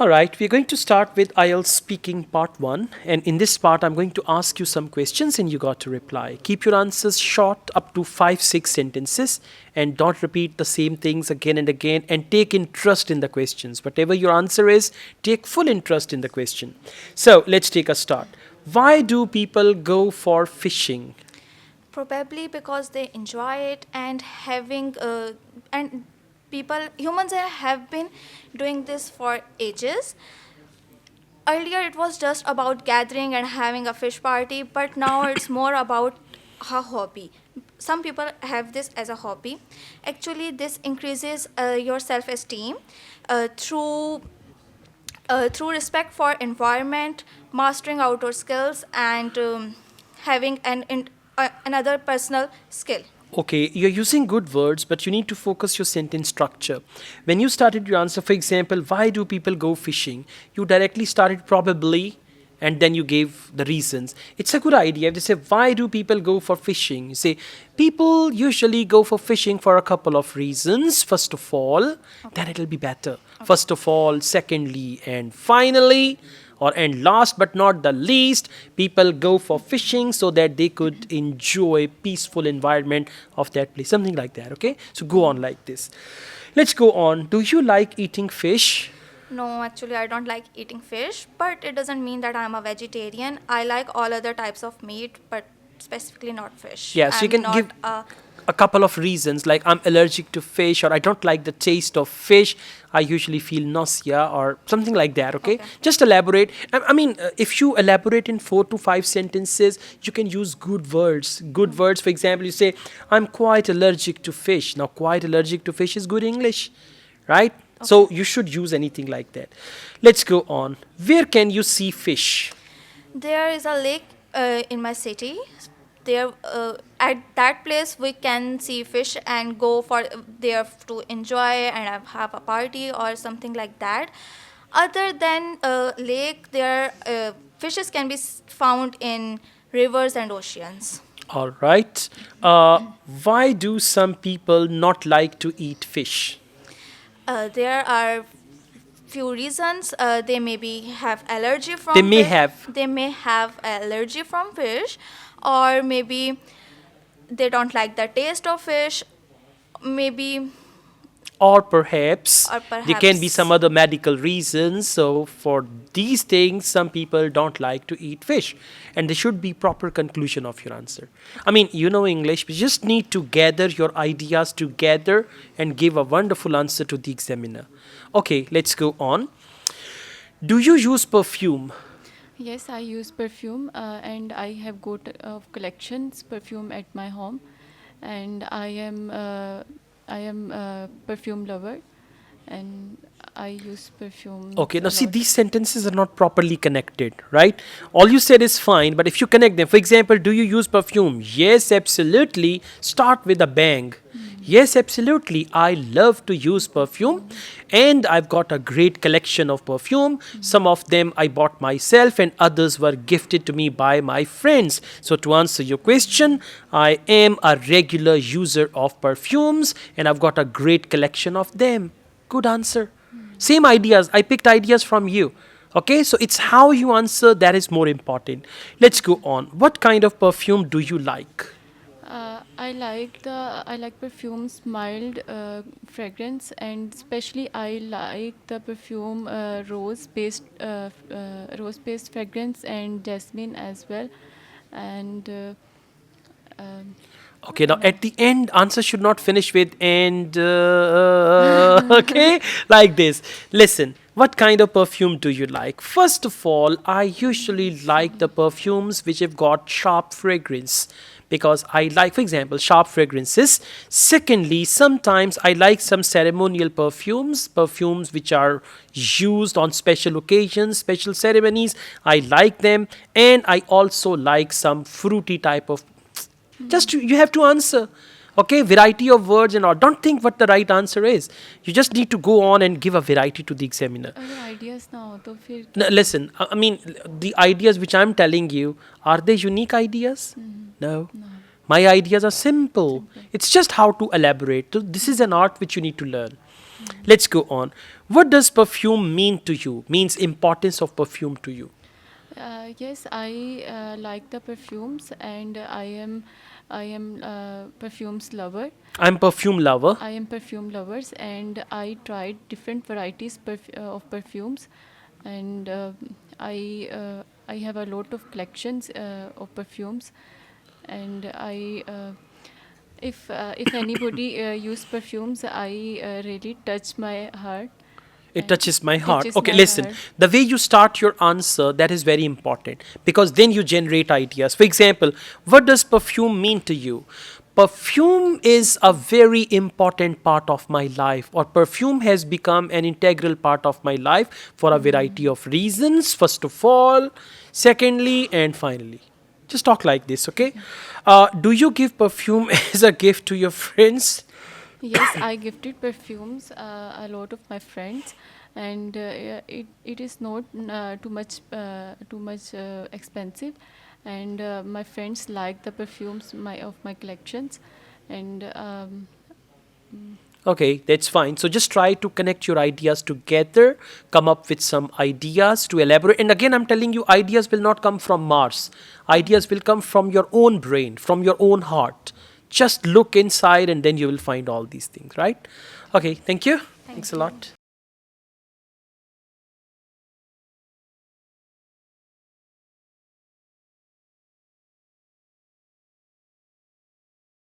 Alright, we're going to start with IELTS speaking part 1, and in this part I'm going to ask you some questions and you got to reply. Keep your answers short, up to 5-6 sentences, and don't repeat the same things again and again, and take interest in the questions. Whatever your answer is, take full interest in the question. So let's take a start. Why do people go for fishing? Probably because they enjoy it and and humans have been doing this for ages. Earlier it was just about gathering and having a fish party, but now it's more about a hobby. Some people have this as a hobby. Actually, this increases your self-esteem through through respect for environment, mastering outdoor skills, and having another personal skill. Okay, you're using good words, but you need to focus your sentence structure. When you started your answer, for example, why do people go fishing? You directly started probably, and then you gave the reasons. It's a good idea. They say, why do people go for fishing? You say, people usually go for fishing for a couple of reasons. First of all, then it'll be better. First of all, secondly, and finally, and last but not the least, people go for fishing so that they could enjoy peaceful environment of that place, something like that. Okay, so go on like this. Let's go on. Do you like eating fish? No, actually, I don't like eating fish, but it doesn't mean that I'm a vegetarian. I like all other types of meat, but specifically not fish. Yeah, so you I'm can not give a couple of reasons, like I'm allergic to fish, or I don't like the taste of fish, I usually feel nausea, or something like that. Okay, Okay. just elaborate. I mean, if you elaborate in 4 to 5 sentences, you can use good words. For example, you say, I'm quite allergic to fish. Now, quite allergic to fish is good English, right? So you should use anything like that. Let's go on. Where can you see fish? There is a lake in my city. There, at that place, we can see fish and go for there to enjoy and have a party or something like that. Other than lake, there fishes can be found in rivers and oceans. All right. Why do some people not like to eat fish? There are few reasons. They maybe have allergy They from may fish. have. They may have allergy from fish, or maybe they don't like the taste of fish. Maybe Or perhaps or there can be some perhaps other medical reasons. So, for these things, some people don't like to eat fish. And there should be proper conclusion of your answer. I mean, you know English, but you just need to gather your ideas together and give a wonderful answer to the examiner. Okay, let's go on. Do you use perfume? Yes, I use perfume and I have got collections perfume at my home, and I am a perfume lover, and I use perfumes Okay, now a see, lot. these sentences are not properly connected, right? All you said is fine, but if you connect them, for example, do you use perfume? Yes, absolutely. Start with a bang. Yes, absolutely. I love to use perfume, and I've got a great collection of perfume. Some of them I bought myself, and others were gifted to me by my friends. So, to answer your question, I am a regular user of perfumes, and I've got a great collection of them. Good answer. Same ideas. I picked ideas from you. Okay, so it's how you answer that is more important. Let's go on. What kind of perfume do you like? I like perfumes mild fragrance, and especially I like the perfume rose based fragrance and jasmine as well, and um, Okay, now yeah. at the end, answer should not finish with and okay, like this. Listen, what kind of perfume do you like? First of all, I usually like the perfumes which have got sharp fragrance because I like, for example, sharp fragrances. Secondly, sometimes I like some ceremonial perfumes which are used on special occasions, special ceremonies. I like them, and I also like some fruity type of you have to answer. Okay, variety of words and all. Don't think what the right answer is. You just need to go on and give a variety to the examiner. अगर ideas ना हो तो फिर कैसे? Listen, I mean, the ideas which I'm telling you, are they unique ideas? No. No, My ideas are simple. simple. It's just how to elaborate. So this is an art which you need to learn. Let's go on. What does perfume mean to you? Means importance of perfume to you. Yes, I like the perfumes, and I am perfumes lover. I'm perfume lover. I am perfume lovers, and I tried different varieties of perfumes, and I have a lot of collections of perfumes, and if anybody use perfumes, I really touch my heart. It And touches my heart. touches Okay, my listen. heart. The way you start your answer, that is very important because then you generate ideas. For example, what does perfume mean to you? Perfume is a very important part of my life, or perfume has become an integral part of my life for a variety of reasons. First of all, secondly, and finally. Just talk like this, okay? Do you give perfume as a gift to your friends? Yes, I gifted perfumes a lot of my friends, and it is not too much expensive, and my friends like the perfumes my collections, and Okay, that's fine. So just try to connect your ideas together, come up with some ideas to elaborate. And again, I'm telling you, ideas will not come from Mars. Ideas will come from your own brain, from your own heart. Just look inside and then you will find all these things, right? Okay, thank you. Thanks a you. lot.